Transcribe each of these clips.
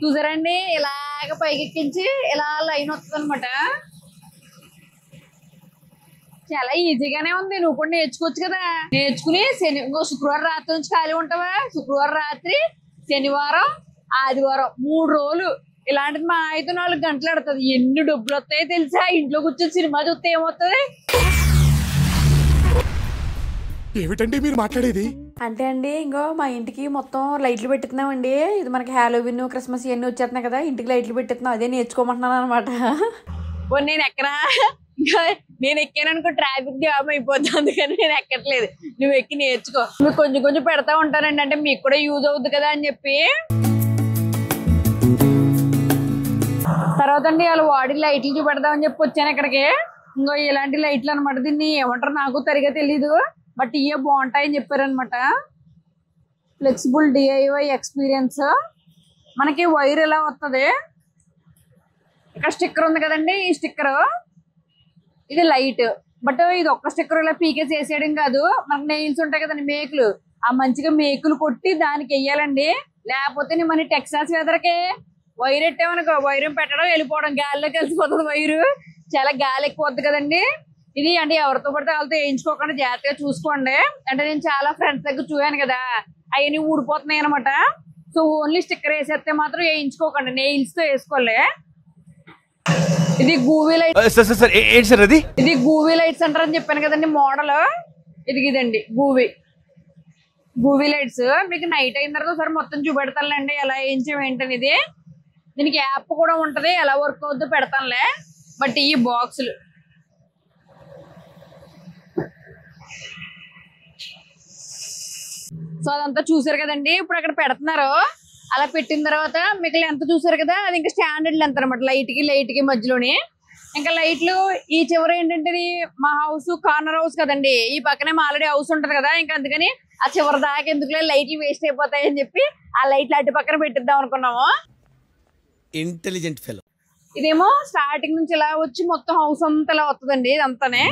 చూసారండి ఇలాగ పైకెక్కించి ఇలా లైన్ వస్తుంది అనమాట. చాలా ఈజీగానే ఉంది. నువ్వు కూడా నేర్చుకోవచ్చు కదా. నేర్చుకుని శుక్రవారం రాత్రి నుంచి ఖాళీ ఉంటావా? శుక్రవారం రాత్రి, శనివారం, ఆదివారం 3 రోజులు ఇలాంటిది మా 5-4 గంటలు ఆడుతుంది. ఎన్ని డబ్బులు వస్తాయో తెలుసా? ఇంట్లో కూర్చొని సినిమా చూస్తే ఏమవుతుంది? ఏమిటండి మీరు మాట్లాడేది? అంటే అండి ఇంకో మా ఇంటికి మొత్తం లైట్లు పెట్టిస్తున్నామండి. ఇది మనకి హాలోవిన్, క్రిస్మస్ ఇవన్నీ వచ్చేస్తున్నాయి కదా, ఇంటికి లైట్లు పెట్టిస్తున్నాం. అదే నేర్చుకోమంటున్నాను అనమాట. నేను ఎక్కడా నేను ఎక్కాననుకో ట్రాఫిక్ జామ్ అయిపోతుంది. అందుకని నేను ఎక్కట్లేదు. నువ్వు ఎక్కి నేర్చుకో. మీకు కొంచెం కొంచెం పెడతా ఉంటానండి, అంటే మీకు కూడా యూజ్ అవుతుంది కదా అని చెప్పి. తర్వాత అండి వాళ్ళు వాడి లైట్లు చూపెడదామని చెప్పి వచ్చాను ఇక్కడికి. ఇంకో ఇలాంటి లైట్లు అనమాట. దీన్ని ఏమంటారు నాకు సరిగా తెలీదు, బట్ ఇవే బాగుంటాయని చెప్పారనమాట. Flexible DIY experience. మనకి వైర్ ఎలా వస్తుంది, ఇక్కడ స్టిక్కర్ ఉంది కదండి, ఈ స్టిక్కర్ ఇది లైట్. బట్ ఇది ఒక్క స్టిక్కర్ ఇలా పీకేసి వేసేయడం కాదు. మనకి నెయిల్స్ ఉంటాయి కదండి, మేకులు, ఆ మంచిగా మేకులు కొట్టి దానికి వెయ్యాలండి. లేకపోతే మన టెక్సాస్ వెదర్కి వైర్ ఎట్టామనుకో, వైర్ పెట్టడం వెళ్ళిపోవడం, గాలిలో కలిసిపోతుంది వైరు. చాలా గాలి ఎక్కువ వద్దు కదండి. ఇది అంటే ఎవరితో పడితే వాళ్ళతో వేయించుకోకుండా జాగ్రత్తగా చూసుకోండి. అంటే నేను చాలా ఫ్రెండ్స్ దగ్గర చూశాను కదా, అవన్నీ ఊడిపోతున్నాయి అనమాట. సో ఓన్లీ స్టిక్కర్ వేసేస్తే మాత్రం వేయించుకోకండి, నెయిల్స్ తో వేసుకోలే. ఇది గూవీ లైట్. ఇది గూవీ లైట్స్ అంటారని చెప్పాను కదండి మోడల్. ఇదండి గూవీ లైట్స్. మీకు నైట్ అయిన తర్వాత ఒకసారి మొత్తం చూపెడతానులేండి ఎలా వేయించాం ఏంటనేది. దీనికి యాప్ కూడా ఉంటది, ఎలా వర్క్ అవుతుందో పెడతానులే. బట్ ఈ బాక్సులు సో అదంతా చూసారు కదండి. ఇప్పుడు అక్కడ పెడుతున్నారు. అలా పెట్టిన తర్వాత మీకు లెంత్ చూసారు కదా, అది ఇంకా స్టాండర్డ్ లెంత్ అనమాట. లైట్ కి మధ్యలోని ఇంకా లైట్లు. ఈ చివర ఏంటంటే మా హౌస్ కార్నర్ హౌస్ కదండి, ఈ పక్కనే మా ఆల్రెడీ హౌస్ ఉంటది కదా. ఇంకా అందుకని ఆ చివరి దాకా ఎందుకులే లైట్లు వేస్ట్ అయిపోతాయి అని చెప్పి ఆ లైట్లు అటు పక్కన పెట్టిద్దాం అనుకున్నాము. Intelligent fellow. ఇదేమో స్టార్టింగ్ నుంచి ఇలా వచ్చి మొత్తం హౌస్ అంతా ఇలా వస్తుందండి. ఇదంతానే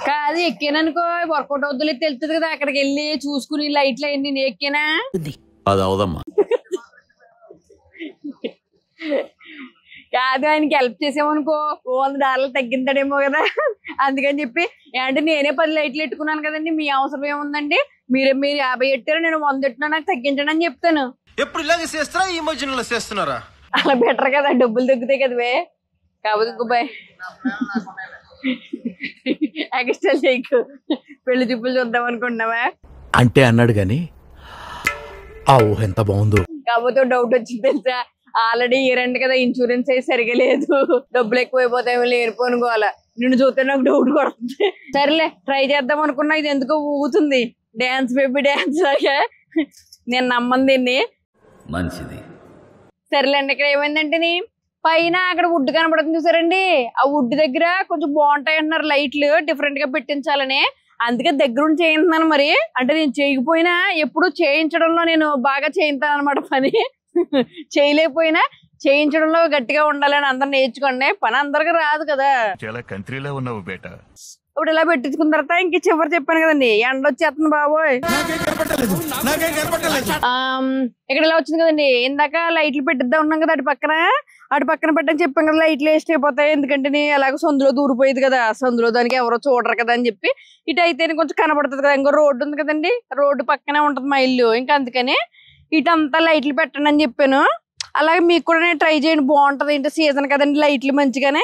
కాదు. ఎక్కాననుకో వర్కౌట్ అవుతుందో తెలుస్తుంది కదా, అక్కడికి వెళ్ళి చూసుకుని లైట్లు అయ్యి నేను ఎక్కానా అది అవదమ్మా. కాదు, ఆయనకి హెల్ప్ చేసామనుకో 100 డాలర్లు తగ్గింతాడేమో కదా. అందుకని చెప్పి అంటే నేనే 10 లైట్లు పెట్టుకున్నాను కదండి, మీ అవసరం ఏముందండి? మీరు 50 పెట్టారు, నేను 100 పెట్టినా, నాకు తగ్గించండి అని చెప్తాను. ఎప్పుడు ఇలాగే చేస్తారా? ఈ మధ్యలో చేస్తున్నారా? అలా బెటర్ కదా, డబ్బులు తగ్గుతాయి కదవే. కాకపోతే ఇంకోబాయ్ ఎక్స్ట్రా చేయకు, పెళ్లి చూపులు చూద్దాం అనుకుంటున్నావా అంటే అన్నాడు గాని ఆ ఊహ ఎంత బాగుందో. కాకపోతే డౌట్ వచ్చింది తెలుసా, ఆల్రెడీ ఇయరండి కదా, ఇన్సూరెన్స్ అయితే సరిగా లేదు, డబ్బులు ఎక్కువైపోతాయో లేరుకోనుకోవాలా. నిన్ను చూస్తే నాకు డౌట్ కొడుతుంది. సరేలే ట్రై చేద్దాం అనుకున్నా, ఇది ఎందుకో ఊగుతుంది. డాన్స్ బేబీ డాన్స్ లాగా. నేను నమ్మను దీన్ని. మంచిది. సరేలేండి, ఇక్కడ ఏమైందంటే పైన అక్కడ వుడ్ కనబడుతుంది చూసారండి, ఆ వుడ్ దగ్గర కొంచెం బాగుంటాయి అంటున్నారు లైట్లు, డిఫరెంట్ గా పెట్టించాలని. అందుకే దగ్గరుండి చేయించున్నాను. మరి అంటే నేను చేయకపోయినా ఎప్పుడు చేయించడంలో నేను బాగా చేయించాను అనమాట పని. చేయలేకపోయినా చేయించడంలో గట్టిగా ఉండాలని అందరు నేర్చుకోండి. పని అందరికి రాదు కదా. చాలా కంట్రీలో ఉన్నావు బేటా. ఇప్పుడు ఇలా పెట్టించుకున్న తర్వాత ఇంక చివరి చెప్పాను కదండి, ఎండ వచ్చేస్తుంది బాబోయ్. ఇక్కడ ఇలా వచ్చింది కదండి, ఇందాక లైట్లు పెట్టిద్దాం ఉన్నాం కదా అటు పక్కన పెట్టని చెప్పాం కదా, లైట్లు వేస్ట్ అయిపోతాయి. ఎందుకంటే అలాగ సందులో దూరిపోయేది కదా, సందులో దానికి ఎవరో చూడరు కదా అని చెప్పి ఇటు అయితే కొంచెం కనబడుతుంది కదా. ఇంకో రోడ్డు ఉంది కదండి, రోడ్డు పక్కనే ఉంటది మా ఇల్లు. ఇంకా అందుకని ఇటంతా లైట్లు పెట్టండి అని చెప్పాను. అలాగే మీకు కూడా నేను ట్రై చేయండి, బాగుంటది. ఏంటి సీజన్ కదండి, లైట్లు మంచిగానే.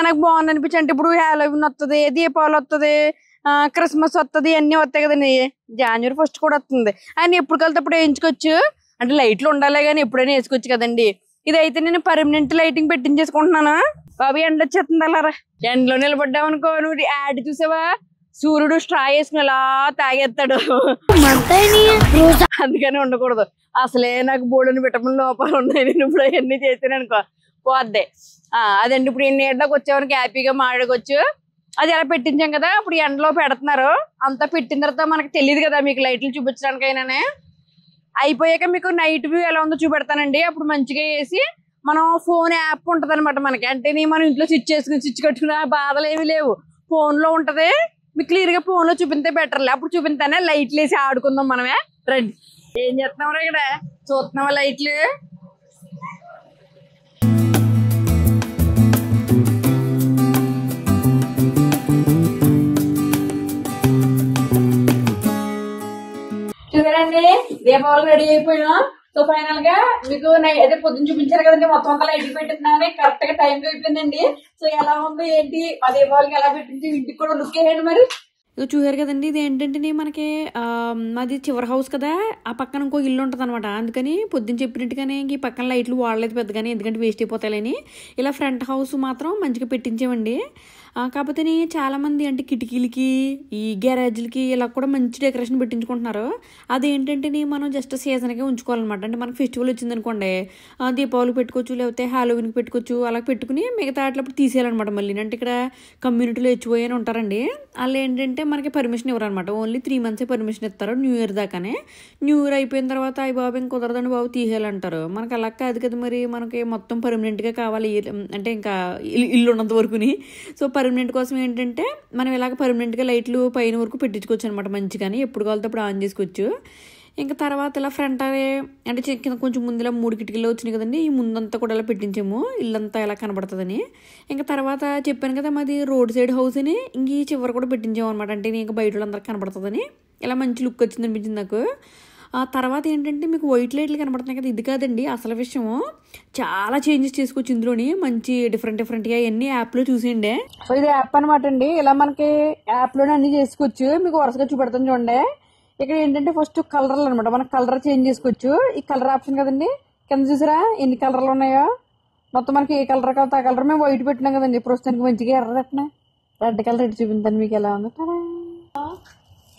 నాకు బాగుంది అనిపించి, అంటే ఇప్పుడు హాలోవిన్ వస్తుంది, దీపావళి వస్తుంది, క్రిస్మస్ వస్తుంది, అన్నీ వస్తాయి కదండి. January 1st కూడా వస్తుంది. ఆయన ఎప్పుడు కలితే అప్పుడు వేయించుకోవచ్చు. అంటే లైట్లు ఉండాలి కానీ ఎప్పుడైనా వేసుకోవచ్చు కదండి. ఇదైతే నేను పర్మనెంట్ లైటింగ్ పెట్టించేసుకుంటున్నాను. బాబు ఎండ వచ్చేస్తుంది అలారా. ఎండలో నిలబడ్డావు అనుకో, నువ్వు యాడ్ చూసావా, సూర్యుడు స్ట్రా వేసుకుని ఎలా తాగేస్తాడు. అందుకని ఉండకూడదు. అసలే నాకు బోర్డుని విటమిన్ లోపాలు ఉన్నాయి. నేను ఇప్పుడు అవన్నీ చేసాను అనుకో పోద్దే. అదండి ఇప్పుడు ఎన్ని ఎండలోకి వచ్చేవారికి హ్యాపీగా మాడకొచ్చు. అది ఎలా పెట్టించాం కదా, ఇప్పుడు ఎండలో పెడుతున్నారు. అంతా పెట్టిన తర్వాత మనకు తెలియదు కదా మీకు లైట్లు చూపించడానికైనానే. అయిపోయాక మీకు నైట్ వ్యూ ఎలా ఉందో చూపెడతానండి. అప్పుడు మంచిగా వేసి మనం ఫోన్ యాప్ ఉంటది అనమాట మనకి. అంటే మనం ఇంట్లో స్విచ్ కట్టుకునే బాధలు ఏమి లేవు, ఫోన్ లో ఉంటది. మీకు క్లియర్ గా ఫోన్ లో చూపిస్తే బెటర్లే. అప్పుడు చూపిస్తానే లైట్లు వేసి ఆడుకుందాం మనమే. రండి. ఏం చేస్తున్నాం ఇక్కడ? చూస్తున్నావా లైట్లు? చూసారండి, దీపావళి రెడీ అయిపోయినా. సో ఫైనల్ గా మీకు అదే పొద్దున్న చూపించారు కదండి, మొత్తం అంతా లైట్ పెట్టిస్తున్నాను. కరెక్ట్ గా టైం అయిపోయిందండి. సో ఎలా ఉంది ఏంటి, ఆ దీపావళికి ఎలా పెట్టింది, ఇంటికి కూడా లుక్ వేయండి మరి. ఇక చూసారు కదండి, ఇది ఏంటంటే మనకి మాది చివరి హౌస్ కదా, ఆ పక్కన ఇంకో ఇల్లు ఉంటుంది అనమాట. అందుకని పొద్దున్న చెప్పినట్టుగానే ఈ పక్కన లైట్లు వాడలేదు పెద్దగానే, ఎందుకంటే వేస్ట్ అయిపోతాయని. ఇలా ఫ్రంట్ హౌస్ మాత్రం మంచిగా పెట్టించామండి. కాకపోతే చాలామంది అంటే కిటికీలకి ఈ గ్యారేజ్లకి ఇలా కూడా మంచి డెకరేషన్ పెట్టించుకుంటున్నారు. అదేంటంటే మనం జస్ట్ సీజన్గా ఉంచుకోవాలన్నమాట. అంటే మనకు ఫెస్టివల్ వచ్చింది అనుకోండి, దీపావళికి పెట్టుకోవచ్చు, లేకపోతే హాలోవిన్కి పెట్టుకోవచ్చు. అలా పెట్టుకుని మిగతా అట్లప్పుడు తీసేయాలన్నమాట. మళ్ళీ అంటే ఇక్కడ కమ్యూనిటీలో హెచ్చిపోయి అని ఉంటారండి. వాళ్ళు ఏంటంటే మనకి పర్మిషన్ ఇవ్వరు అనమాట. ఓన్లీ 3 months పర్మిషన్ ఇస్తారు, న్యూ ఇయర్ దాకానే. న్యూ ఇయర్ అయిపోయిన తర్వాత అయ్యి బాబు ఇంక కుదరదండి బాబు తీసేయాలంటారు. మనకు అలా కాదు కదా మరి, మనకి మొత్తం పర్మనెంట్గా కావాలి. అంటే ఇంకా ఇల్లు ఉన్నంత వరకుని. సో పర్మనెంట్ కోసం ఏంటంటే మనం ఇలాగ పర్మనెంట్గా లైట్లు పైన వరకు పెట్టించుకోవచ్చు అనమాట. మంచిగాని ఎప్పుడు కావాలితే అప్పుడు ఆన్ చేసుకోవచ్చు. ఇంకా తర్వాత ఇలా ఫ్రంట్ అంటే కింద కొంచెం ముందు ఇలా 3 కిటికీలు వచ్చినాయి కదండి, ఈ ముందంతా కూడా ఇలా పెట్టించాము, ఇల్లంతా ఎలా కనబడుతుందని. ఇంకా తర్వాత చెప్పాను కదా మాది రోడ్ సైడ్ హౌస్ అని, ఇంక ఈ చివరి కూడా పెట్టించాము అనమాట. అంటే ఇంకా బయట వాళ్ళందరికీ కనబడుతుందని. ఇలా మంచి లుక్ వచ్చింది అనిపించింది నాకు. ఆ తర్వాత ఏంటంటే మీకు వైట్ లైట్లు కనబడుతున్నాయి కదా, ఇది కాదండి అసలు విషయము. చాలా చేంజెస్ చేసుకోవచ్చు ఇందులోని, మంచి డిఫరెంట్గా అన్ని యాప్లో చూసేయండి. సో ఇది యాప్ అనమాట అండి. ఇలా మనకి యాప్ లోనే అన్ని చేసుకోవచ్చు. మీకు వరుసగా చూపెడతాను చూడండి. ఇక్కడ ఏంటంటే ఫస్ట్ కలర్లు అనమాట, మనకు కలర్ చేంజ్ చేసుకోవచ్చు. ఈ కలర్ ఆప్షన్ కదండి, కింద చూసారా ఎన్ని కలర్లు ఉన్నాయో. మొత్తం మనకి ఏ కలర్ కావాలి ఆ కలర్. మేము వైట్ పెట్టినాం కదండి, ప్రస్తుతానికి మంచిగా ఎర్ర పెట్టినా రెడ్ కలర్ రెడ్ చూపించాను మీకు ఎలా ఉంది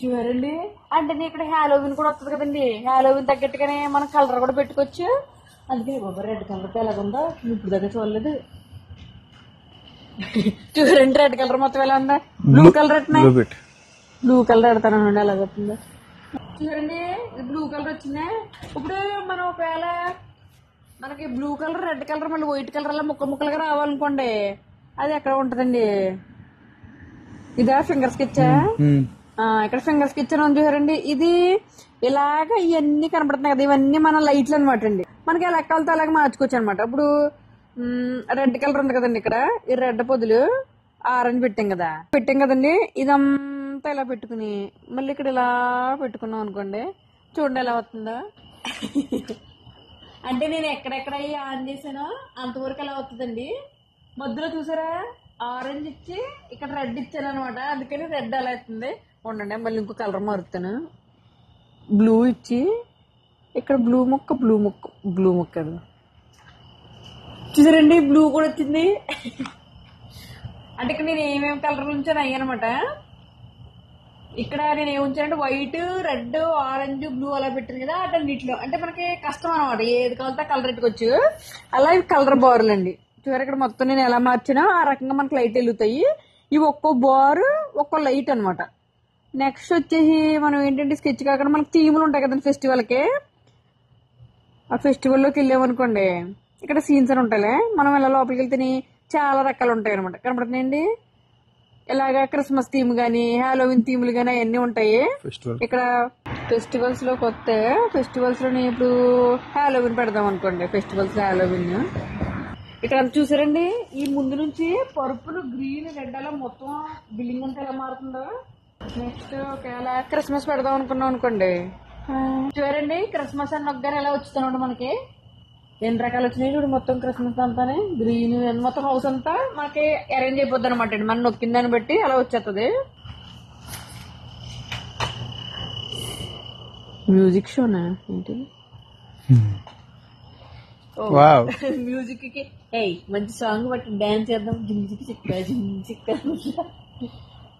చూడండి. అంటే ఇక్కడ హాలోవిన్ కూడా వస్తుంది కదండి, హాలోవిన్ తగ్గట్టుగానే మనం కలర్ కూడా పెట్టుకోవచ్చు. అందుకే బాబా రెడ్ కలర్ ఎలాగుందో ఇప్పుడు దగ్గర చూడలేదు. చూడండి రెడ్ కలర్ మొత్తం ఎలా ఉందా. బ్లూ కలర్ బ్లూ కలర్ పెడతానండి ఎలాగవుతుందో చూడండి. బ్లూ కలర్ వచ్చిందా. ఇప్పుడు మనం ఒకవేళ మనకి బ్లూ కలర్ రెడ్ కలర్ మళ్ళీ వైట్ కలర్ అలా ముక్కలుగా రావాలనుకోండి, అది ఎక్కడ ఉంటదండి. ఇదా ఫింగర్ స్కెచ్చా? ఇక్కడ ఫింగర్ స్కెచ్ అని చూసారండి. ఇది ఇలాగ ఇవన్నీ కనపడుతున్నాయి కదా, ఇవన్నీ మన లైట్లు అనమాట అండి. మనకి ఎలా ఎక్కాలతో అలాగే మార్చుకోవచ్చు అనమాట. ఇప్పుడు రెడ్ కలర్ ఉంది కదండి, ఇక్కడ ఈ రెడ్ పొదులు ఆరెంజ్ పెట్టాం కదండి. ఇదంతా ఇలా పెట్టుకుని మళ్ళీ ఇక్కడ ఇలా పెట్టుకున్నాం అనుకోండి, చూడండి ఎలా వస్తుందో. అంటే నేను ఎక్కడెక్కడ ఆన్ చేసానో అంతవరకు ఎలా వస్తుందండి. మధ్యలో చూసారా ఆరెంజ్ ఇచ్చి ఇక్కడ రెడ్ ఇచ్చాను అనమాట, అందుకని రెడ్ అలా అవుతుంది. ఉండండి మళ్ళీ ఇంకో కలర్ మారుతాను. బ్లూ ఇచ్చి ఇక్కడ బ్లూ ముక్క చూసారండి, బ్లూ కూడా వచ్చింది. అంటే ఇక్కడ నేను ఏమేమి కలర్ ఉంచాను అయ్యానమాట. ఇక్కడ నేను ఏమి ఉంచానంటే వైట్ రెడ్ ఆరెంజ్ బ్లూ అలా పెట్టాను కదా, అటన్నిటిలో అంటే మనకి కష్టం అనమాట, ఏది కావాలంటే కలర్ పెట్టుకోవచ్చు. అలా ఇవి కలర్ బారులు అండి. చూసారు ఇక్కడ మొత్తం నేను ఎలా మార్చినా ఆ రకంగా మనకి లైట్ వెలుగుతాయి. ఇవి ఒక్కో బారు ఒక్కో లైట్ అనమాట. నెక్స్ట్ వచ్చేసి మనం ఏంటంటే స్కెచ్ కాకుండా మనకి థీములు ఉంటాయి కదండి ఫెస్టివల్కి. ఆ ఫెస్టివల్లోకి వెళ్ళామనుకోండి, ఇక్కడ సీన్స్ అని ఉంటాయి. మనం ఇలా లోపలికి వెళ్తే చాలా రకాలు ఉంటాయి అనమాట. కనపడుతున్నాయండి ఇలాగా క్రిస్మస్ థీమ్ గానీ హాలోవిన్ థీములు గానీ అవన్నీ ఉంటాయి. ఇక్కడ ఫెస్టివల్స్ లో ఫెస్టివల్స్ లో ఇప్పుడు హాలోవిన్ పెడదాం అనుకోండి, ఫెస్టివల్స్ హాలోవిన్. ఇక్కడ చూసారండి ఈ ముందు నుంచి పర్పుల్ గ్రీన్ రెడ్ అలా మొత్తం బిల్డింగ్ అంతా ఎలా మారుతుందో. నెక్స్ట్ ఒకవేళ క్రిస్మస్ పెడదాం అనుకున్నాం అనుకోండి, చూడండి క్రిస్మస్ అని నొక్కగానే ఎలా వచ్చుతానండి మనకి ఎన్ని రకాలు వచ్చినాయి చూడు. మొత్తం క్రిస్మస్ అంతానే గ్రీన్ మొత్తం హౌస్ అంతా మనకి అరేంజ్ అయిపోద్ది అనమాట అండి. మనం నొక్కిన దాన్ని బట్టి అలా వచ్చేస్తుంది. మ్యూజిక్ షోనా ఏంటి? మ్యూజిక్ కి మంచి సాంగ్ బట్టి డాన్స్ చేద్దాం. జింజిక్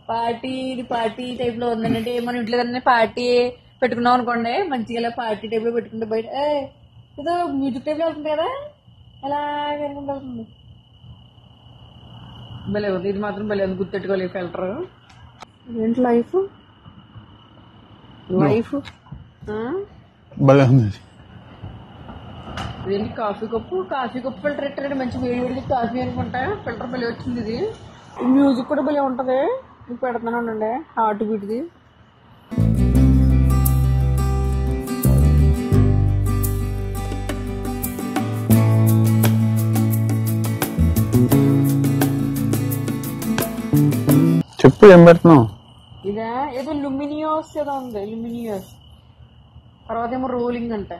పార్టీ టైప్ లో ఉందంటే మన ఇంట్లో కన్నా పార్టీ పెట్టుకున్నాం అనుకోండి, మంచిగా ఇలా పార్టీ టైప్ లో పెట్టుకుంటే బయట ఏదో మ్యూజిక్ టైప్ లో అవుతుంది కదా, అలాగే అవుతుంది. భలే ఉంది, ఇది మాత్రం భలే ఉంది, గుర్తెట్టుకోలేదు ఫిల్టర్. ఏంటి లైఫ్ భలే ఉంది. ఇదేంటి కాఫీ కప్పు ఫిల్టర్ ఎట్టారండి, మంచి వేడి కాఫీ అనుకుంటా. ఫిల్టర్ భలే వచ్చింది ఇది. మ్యూజిక్ కూడా భలే ఉంటది. మీకు పెడతానే ఉండండి హార్ట్ బీట్ది. చెప్పు ఏం పెడుతున్నావు? ఇదా ఏదో లుమినియోస్ ఏదో ఉంది, లుమినియోస్. తర్వాత ఏమో రోలింగ్ అంట.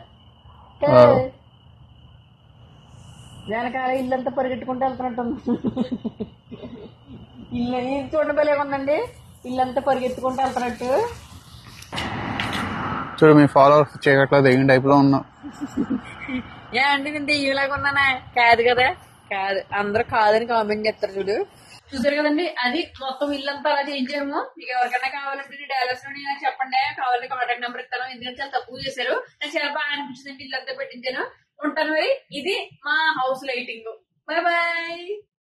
వెనకాల ఇల్లంతా పరిగెట్టుకుంటూ వెళ్తున్నట్టుంది. ఇల్లు చూడండి భలే ఉందండి, ఇల్లంతా పరిగెత్తుకుంటూ వెళ్తున్నట్టు. చూడు మీ ఫాలోవర్స్ చేయట్లేదు ఏం టైప్ లో ఉన్నావు. ఏ అండి నేను దెయ్యంలాగా ఉన్నానా? కాదు కదా, కాదు. అందరూ కాదని కామెంట్ చేస్తారు చూడు. చూసారు కదండి, అది మొత్తం ఇల్లంతా అలా చేయించాము. మీకు ఎవరికైనా కావాలంటే డాలర్స్ నుండి నాకు చెప్పండి, కావాలంటే కాంటాక్ట్ నెంబర్ ఇస్తాను. ఎందుకంటే చాలా తక్కువ చేశారు, నాకు చాలా బాగా అనిపించింది. ఇల్లంతా పెట్టించాను. ఉంటాను మరి. ఇది మా హౌస్ లైటింగ్. Bye bye.